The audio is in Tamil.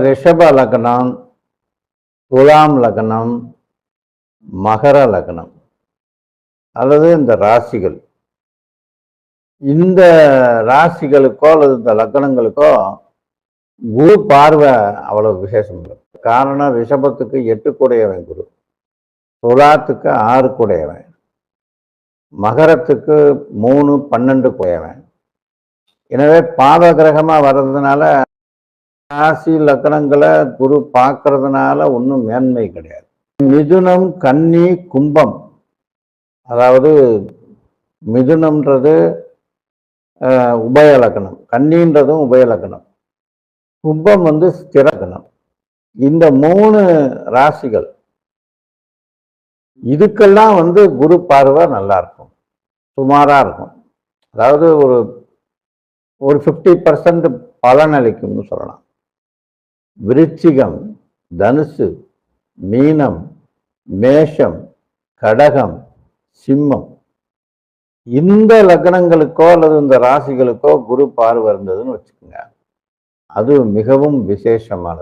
ரிஷப லக்னம், துலாம் லக்னம், மகர லக்னம் அல்லது இந்த ராசிகள், இந்த ராசிகளுக்கோ அல்லது இந்த லக்னங்களுக்கோ குரு பார்வை அவ்வளவு விசேஷம் இல்லை. காரணம், ரிஷபத்துக்கு 8 கூடையவன் குரு, துலாத்துக்கு 6 கூடையவன், மகரத்துக்கு 3, 12 கூடையவன். எனவே பாவ கிரகமா வர்றதுனால ராசி லக்னங்களை குரு பார்க்கறதுனால ஒன்றும் மேன்மை கிடையாது. மிதுனம், கன்னி, கும்பம், அதாவது மிதுனம்ன்றது உபய லக்னம், கன்னின்றதும் உபய லக்னம், கும்பம் ஸ்திர லக்னம். இந்த 3 ராசிகள் இதுக்கெல்லாம் குரு பார்வை நல்லா இருக்கும், சுமாரா இருக்கும். அதாவது ஒரு 50% பலனளிக்கும்னு சொல்லலாம். விருச்சிகம், தனுசு, மீனம், மேஷம், கடகம், சிம்மம், இந்த லக்னங்களுக்கோ அல்லது இந்த ராசிகளுக்கோ குரு பார்வை இருந்ததுன்னு வச்சுக்கோங்க, அது மிகவும் விசேஷமானது.